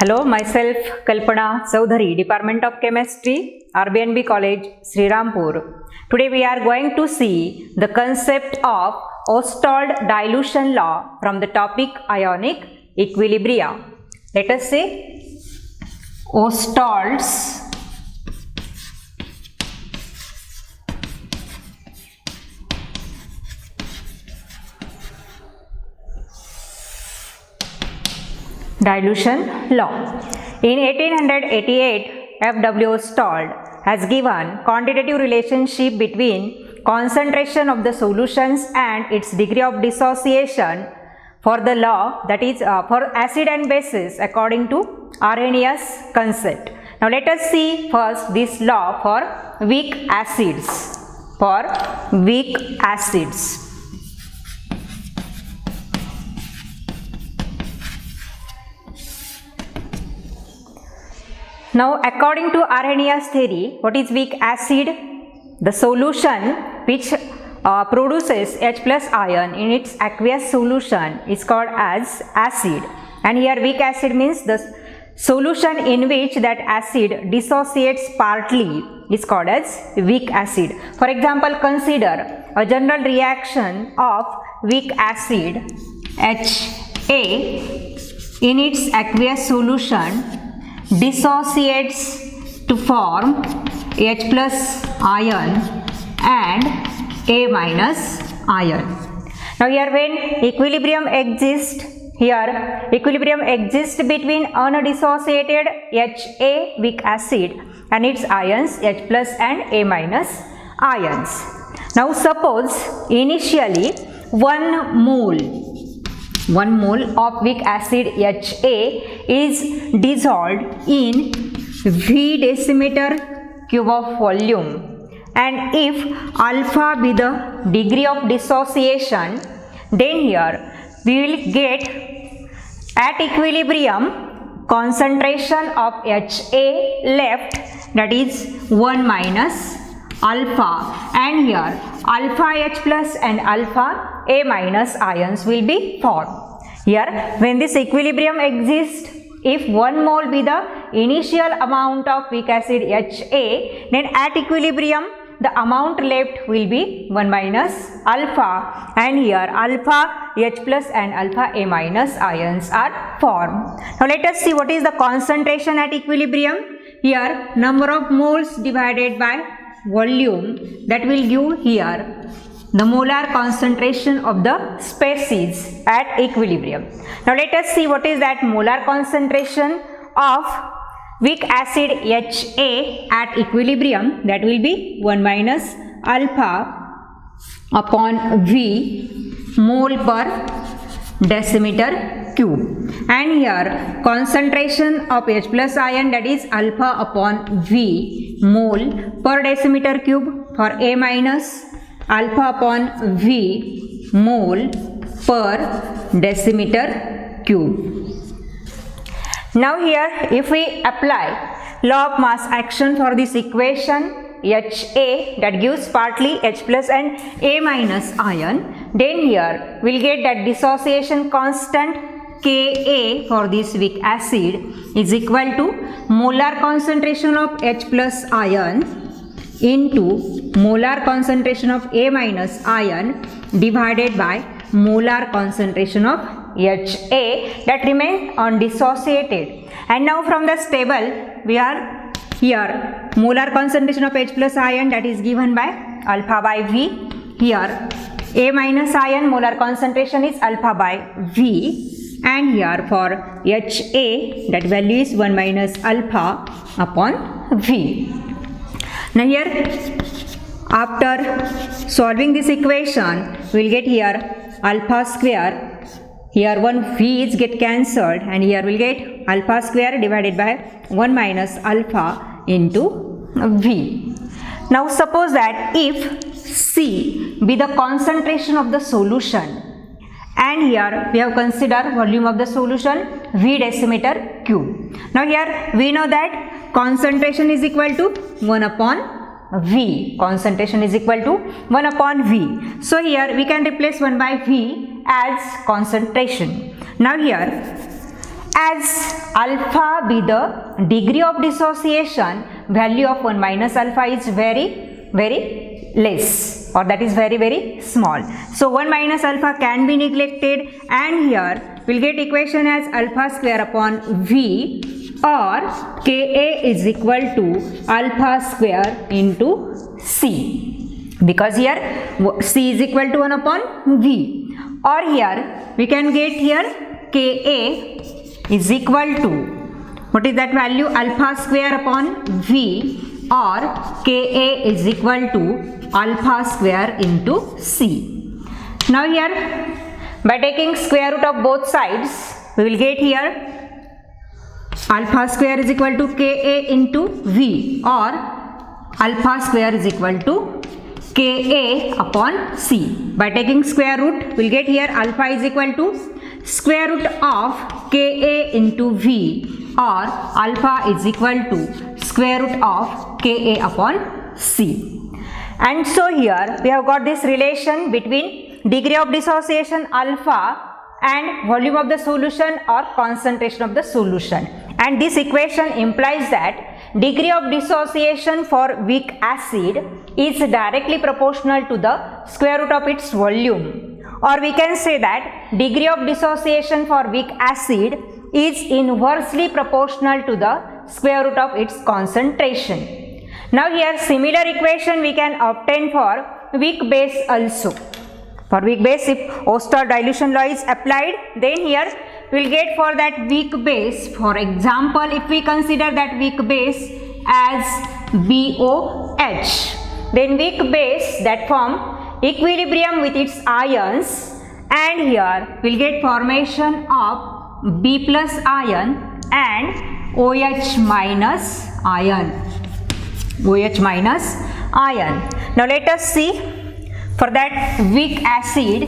Hello, myself Kalpana Chaudhary, Department of Chemistry, RBNB College, Srirampur. Today we are going to see the concept of Ostwald dilution law from the topic ionic equilibria. Let us see Ostwald's dilution law. In 1888, F.W. Ostwald has given quantitative relationship between concentration of the solutions and its degree of dissociation for the law, that is for acid and bases according to Arrhenius concept. Now let us see first this law for weak acids. For weak acids. Now according to Arrhenius theory, what is weak acid? The solution which produces H plus ion in its aqueous solution is called as acid, and here weak acid means the solution in which that acid dissociates partly is called as weak acid. For example, consider a general reaction of weak acid Ha in its aqueous solution dissociates to form H plus ion and A minus ion. Now here when equilibrium exists, here equilibrium exists between undissociated Ha weak acid and its ions H plus and A minus ions. Now suppose initially 1 mole of weak acid Ha is dissolved in V decimeter cube of volume, and if alpha be the degree of dissociation, then here we will get at equilibrium concentration of Ha left, that is 1 minus alpha, and here alpha H plus and alpha A minus ions will be formed. Here when this equilibrium exists, if 1 mole be the initial amount of weak acid Ha, then at equilibrium the amount left will be 1 minus alpha, and here alpha H plus and alpha A minus ions are formed. Now let us see what is the concentration at equilibrium. Here number of moles divided by volume, that will give here the molar concentration of the species at equilibrium. Now let us see what is that molar concentration of weak acid Ha at equilibrium. That will be 1 minus alpha upon V mole per decimeter cube, and here concentration of H plus ion, that is alpha upon V mole per decimeter cube, for A minus alpha upon V mole per decimeter cube. Now here if we apply law of mass action for this equation Ha, that gives partly H plus and A minus ion, then here we will get that dissociation constant Ka for this weak acid is equal to molar concentration of H plus ion into molar concentration of A minus ion divided by molar concentration of Ha that remains undissociated. And now from this table we are here molar concentration of H plus ion, that is given by alpha by V. Here A minus ion molar concentration is alpha by V, and here for Ha that value is 1 minus alpha upon V. Now here after solving this equation we will get here alpha square, here one V is get cancelled, and here we will get alpha square divided by 1 minus alpha into V. Now suppose that if C be the concentration of the solution, and here we have considered volume of the solution V decimeter cube. Now here we know that concentration is equal to 1 upon V. Concentration is equal to 1 upon V. So here we can replace 1 by V as concentration. Now here as alpha be the degree of dissociation, value of 1 minus alpha is very less, or that is very small. So 1 minus alpha can be neglected, and here we'll get equation as alpha square upon V, or Ka is equal to alpha square into C, because here C is equal to 1 upon V, or here we can get here Ka is equal to, what is that value, alpha square upon V, or Ka is equal to alpha square into C. Now here by taking square root of both sides, we will get here alpha square is equal to Ka into V, or alpha square is equal to Ka upon C. By taking square root, we will get here alpha is equal to square root of Ka into V, or alpha is equal to square root of Ka upon C. And so here we have got this relation between degree of dissociation alpha and volume of the solution or concentration of the solution. And this equation implies that degree of dissociation for weak acid is directly proportional to the square root of its volume. Or we can say that degree of dissociation for weak acid is inversely proportional to the square root of its concentration. Now here similar equation we can obtain for weak base also. For weak base, if Oersted dilution law is applied, then here we will get for that weak base, for example, if we consider that weak base as BOH, then weak base that form equilibrium with its ions, and here we will get formation of B plus ion and OH minus ion. OH minus ion. Now let us see for that weak acid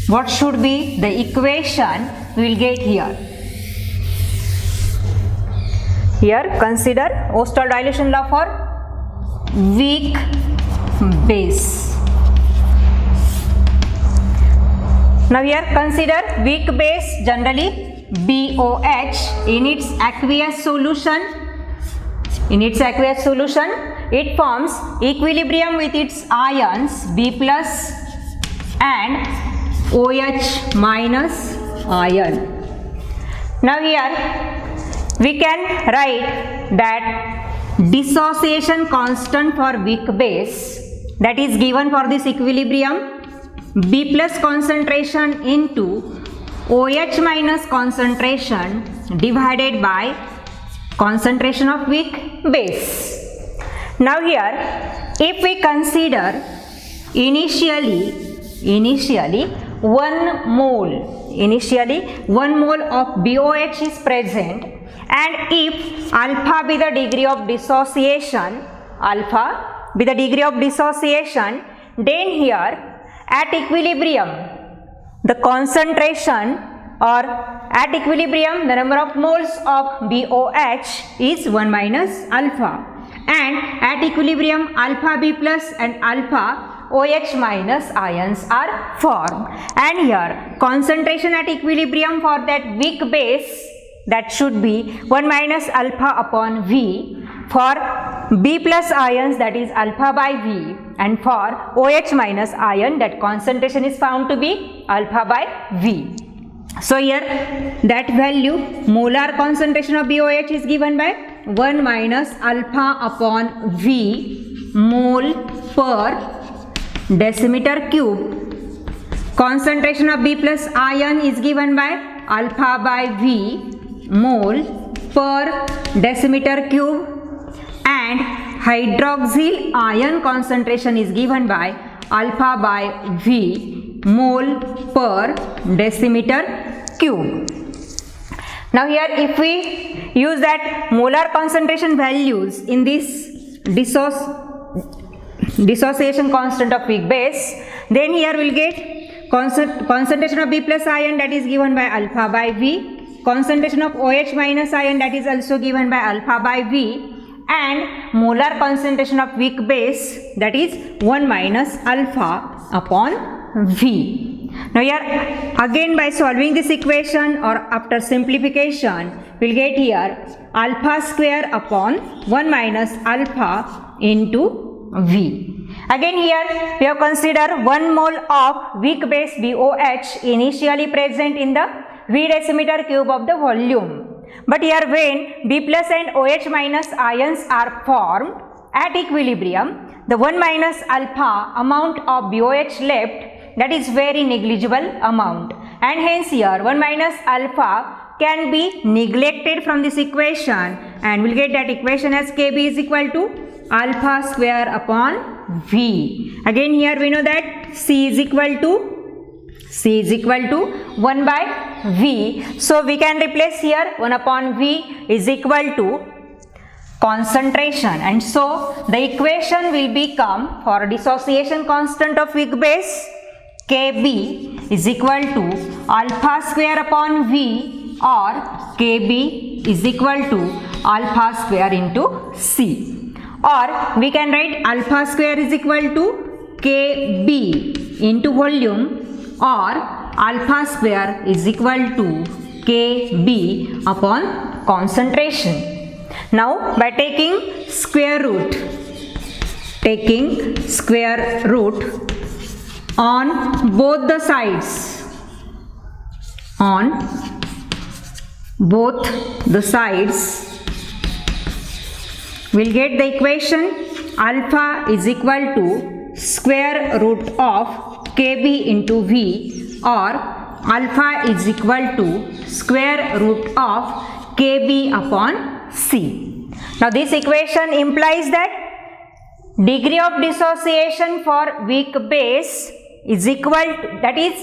what should be the equation we will get here. Here consider Oersted dilution law for weak base. Now here consider weak base, generally BOH, in its aqueous solution. In its aqueous solution, it forms equilibrium with its ions B plus and OH minus ion. Now here we can write that dissociation constant for weak base, that is given for this equilibrium, B plus concentration into OH minus concentration divided by concentration of weak base. Now here if we consider initially 1 mole of BOH is present, and if alpha be the degree of dissociation, then here at equilibrium the concentration, or at equilibrium the number of moles of BOH is 1 minus alpha, and at equilibrium alpha B plus and alpha OH minus ions are formed. And here concentration at equilibrium for that weak base, that should be 1 minus alpha upon V. For B plus ions, that is alpha by V, and for OH minus ion, that concentration is found to be alpha by V. So here that value, molar concentration of BOH is given by 1 minus alpha upon V mole per decimeter cube. Concentration of B plus ion is given by alpha by V mole per decimeter cube, and hydroxyl ion concentration is given by alpha by V mole per decimeter cube. Now here if we use that molar concentration values in this dissociation constant of weak base, then here we will get concentration of B plus ion, that is given by alpha by V, concentration of OH minus ion, that is also given by alpha by V, and molar concentration of weak base, that is 1 minus alpha upon V. Now here again by solving this equation or after simplification, we'll get here alpha square upon 1 minus alpha into V. Again here we have considered 1 mole of weak base BOH initially present in the V decimeter cube of the volume. But here when B plus and OH minus ions are formed at equilibrium, the 1 minus alpha amount of BOH left, that is very negligible amount, and hence here 1 minus alpha can be neglected from this equation, and we'll get that equation as Kb is equal to alpha square upon V. Again here we know that C is equal to 1 by V. So we can replace here 1 upon V is equal to concentration, and so the equation will become for dissociation constant of weak base Kb is equal to alpha square upon V, or Kb is equal to alpha square into C, or we can write alpha square is equal to Kb into volume, or alpha square is equal to Kb upon concentration. Now by taking square root on both the sides, we'll get the equation alpha is equal to square root of Kb into V, or alpha is equal to square root of Kb upon C. Now this equation implies that degree of dissociation for weak base is equal to, that is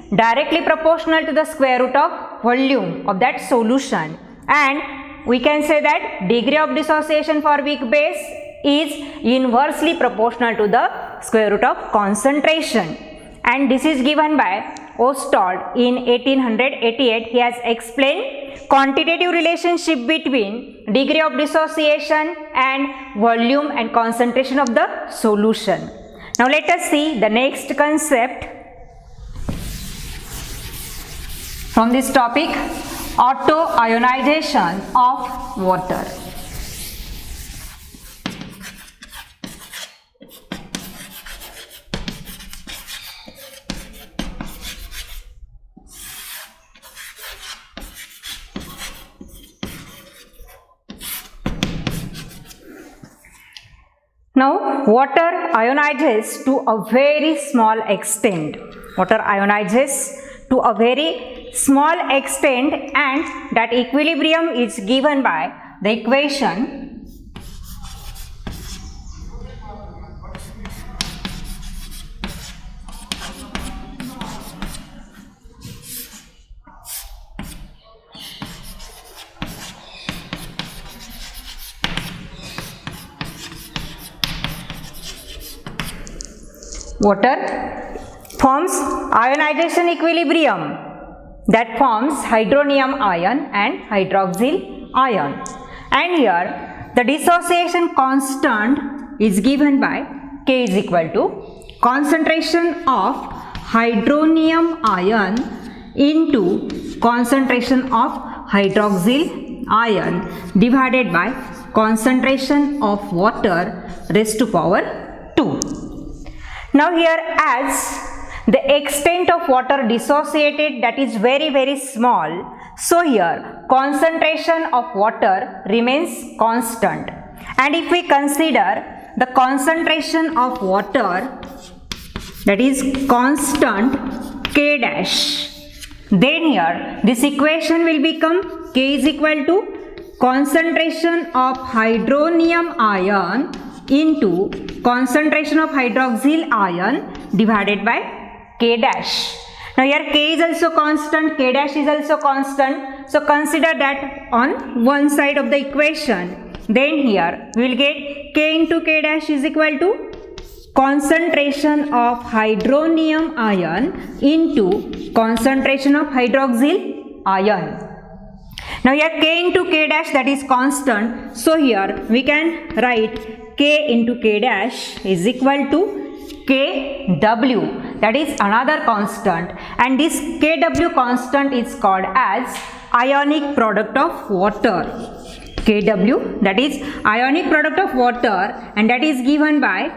directly proportional to the square root of volume of that solution, and we can say that degree of dissociation for weak base is inversely proportional to the square root of concentration, and this is given by Ostwald in 1888. He has explained quantitative relationship between degree of dissociation and volume and concentration of the solution. Now let us see the next concept from this topic, auto-ionization of water. Now, water ionizes to a very small extent. And that equilibrium is given by the equation water forms ionization equilibrium that forms hydronium ion and hydroxyl ion, and here the dissociation constant is given by K is equal to concentration of hydronium ion into concentration of hydroxyl ion divided by concentration of water raised to power 2. Now here, as the extent of water dissociated, that is very small, so here concentration of water remains constant, and if we consider the concentration of water, that is constant K dash, then here this equation will become K is equal to concentration of hydronium ion into concentration of hydroxyl ion divided by K dash. Now here K is also constant, K dash is also constant, so consider that on one side of the equation. Then here we will get K into K dash is equal to concentration of hydronium ion into concentration of hydroxyl ion. Now here K into K dash, that is constant, so here we can write K into K dash is equal to KW, that is another constant, and this Kw constant is called as ionic product of water. Kw, that is ionic product of water, and that is given by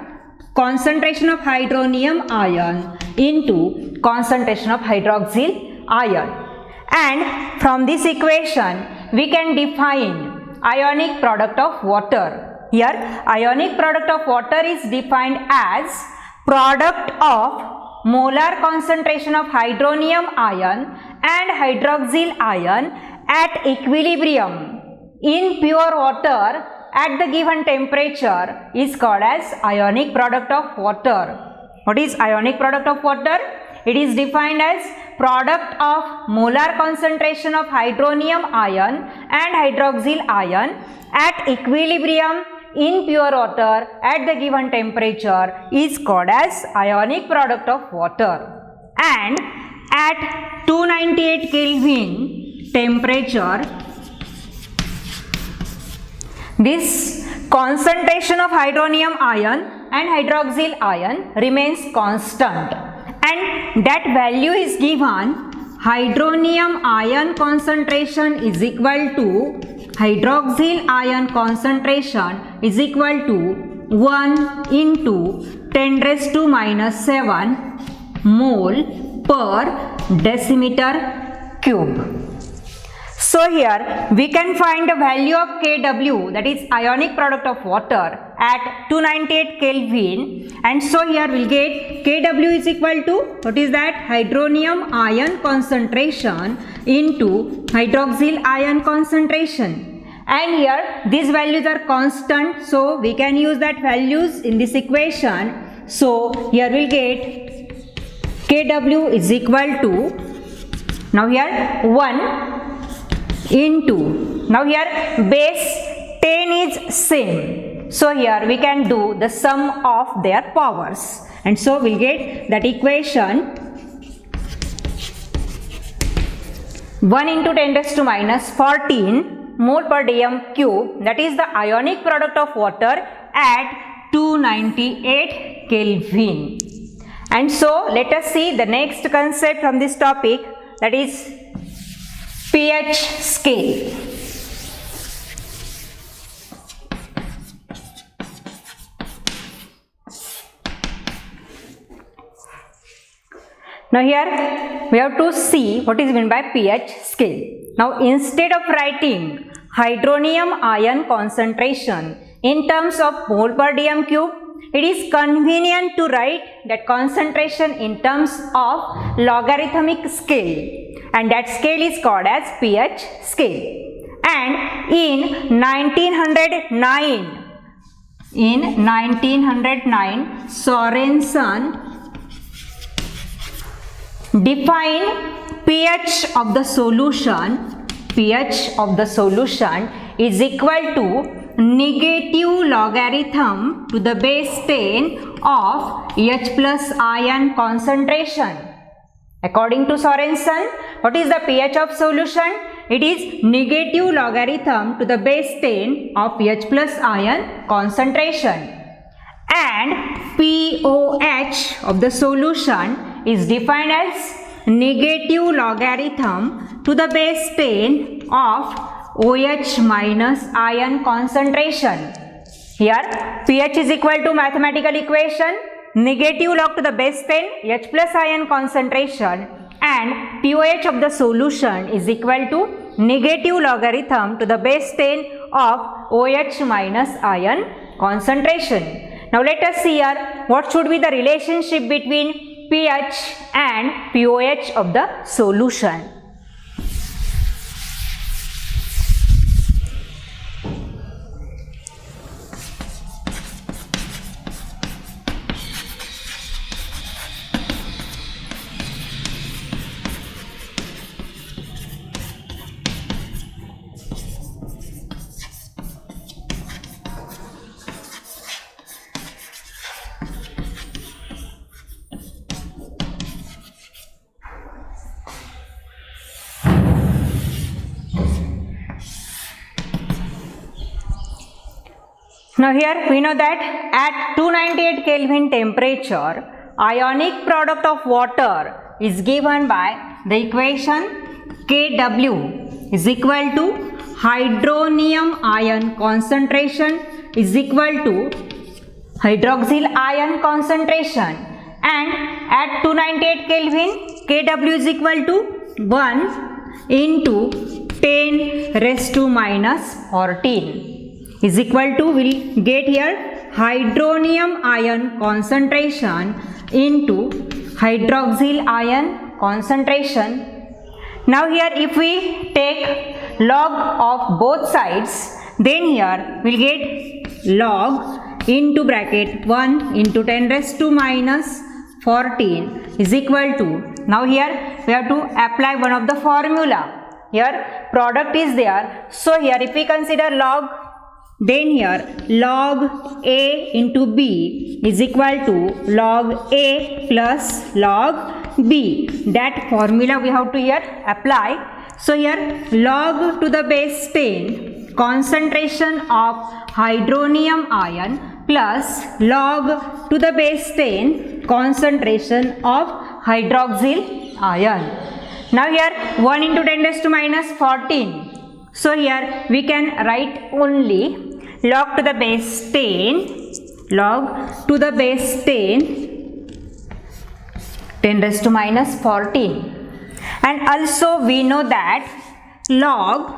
concentration of hydronium ion into concentration of hydroxyl ion. And from this equation we can define ionic product of water. Here ionic product of water is defined as product of molar concentration of hydronium ion and hydroxyl ion at equilibrium in pure water at the given temperature is called as ionic product of water. What is ionic product of water? It is defined as product of molar concentration of hydronium ion and hydroxyl ion at equilibrium in pure water at the given temperature is called as ionic product of water. And at 298 Kelvin temperature, this concentration of hydronium ion and hydroxyl ion remains constant, and that value is given hydronium ion concentration is equal to hydroxyl ion concentration is equal to 1 into 10 raised to minus 7 mole per decimeter cube. So here we can find the value of Kw, that is ionic product of water, at 298 Kelvin, and so here we'll get Kw is equal to, what is that, hydronium ion concentration into hydroxyl ion concentration, and here these values are constant, so we can use that values in this equation. So here we'll get Kw is equal to, now here 1 into, now here base 10 is same, so here we can do the sum of their powers, and so we'll get that equation 1 into 10 raised to minus 14 mole per dm cube, that is the ionic product of water at 298 Kelvin. And so let us see the next concept from this topic, that is pH scale. Now here we have to see what is meant by pH scale. Now instead of writing hydronium ion concentration in terms of mole per dm cube, it is convenient to write that concentration in terms of logarithmic scale, and that scale is called as pH scale. And in 1909, Sorensen defined pH of the solution is equal to negative logarithm to the base 10 of H plus ion concentration. According to Sorensen, what is the pH of solution? It is negative logarithm to the base 10 of H plus ion concentration. And pOH of the solution is defined as negative logarithm to the base 10 of OH minus ion concentration. Here pH is equal to mathematical equation negative log to the base 10 H plus ion concentration, and pOH of the solution is equal to negative logarithm to the base 10 of OH minus ion concentration. Now let us see here what should be the relationship between pH and pOH of the solution. Now here we know that at 298 Kelvin temperature, ionic product of water is given by the equation Kw is equal to hydronium ion concentration is equal to hydroxyl ion concentration, and at 298 Kelvin Kw is equal to 1 into 10 raised to minus 14 is equal to, we'll get here hydronium ion concentration into hydroxyl ion concentration. Now here if we take log of both sides, then here we'll get log into bracket 1 into 10 raised to minus 14 is equal to, now here we have to apply one of the formula. Here product is there, so here if we consider log, then here log A into B is equal to log A plus log B. That formula we have to here apply. So here log to the base 10 concentration of hydronium ion plus log to the base 10 concentration of hydroxyl ion. Now here 1 into 10 raised to minus 14. So here we can write only log to the base 10, log to the base 10 raised to minus 14. And also we know that log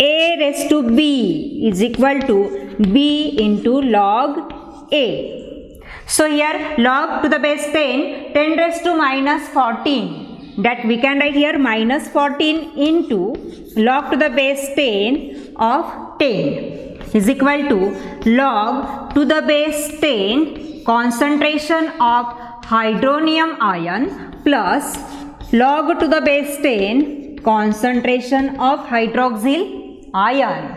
A raised to B is equal to B into log A. So here log to the base 10 raised to minus 14. That we can write here minus 14 into log to the base 10 of 10 is equal to log to the base 10 concentration of hydronium ion plus log to the base 10 concentration of hydroxyl ion.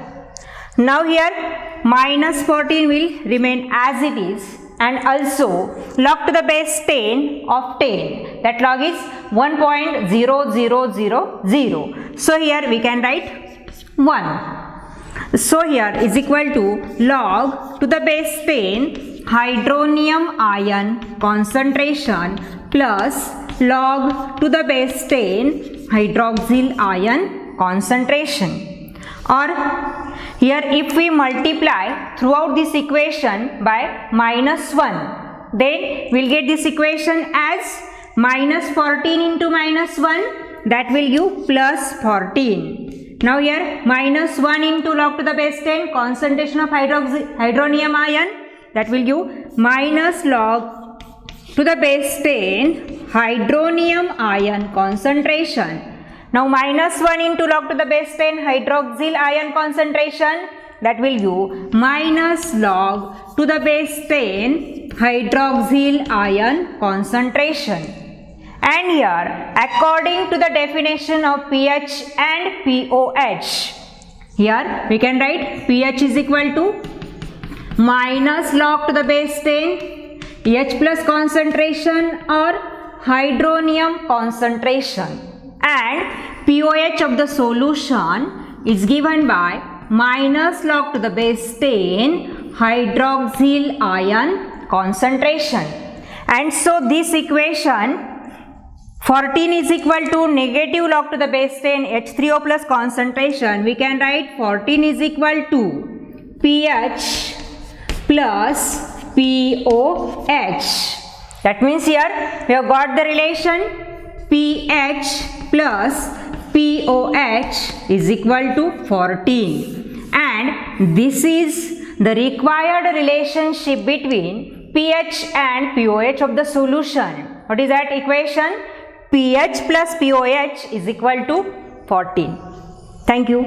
Now here minus 14 will remain as it is, and also log to the base 10 of 10, that log is 1.0000. So here we can write 1. So here is equal to log to the base 10 hydronium ion concentration plus log to the base 10 hydroxyl ion concentration. Or here if we multiply throughout this equation by minus 1, then we'll get this equation as minus 14 into minus 1, that will give plus 14. Now here minus 1 into log to the base 10 concentration of hydronium ion, that will give minus log to the base 10 hydronium ion concentration. Now minus 1 into log to the base 10 hydroxyl ion concentration, that will give minus log to the base 10 hydroxyl ion concentration. And here according to the definition of pH and pOH, here we can write pH is equal to minus log to the base 10 H plus concentration or hydronium concentration, and pOH of the solution is given by minus log to the base 10 hydroxyl ion concentration. And so this equation 14 is equal to negative log to the base 10 H3O plus concentration, we can write 14 is equal to pH plus pOH. That means here we have got the relation pH plus pOH is equal to 14, and this is the required relationship between pH and pOH of the solution. What is that equation? pH plus pOH is equal to 14. Thank you.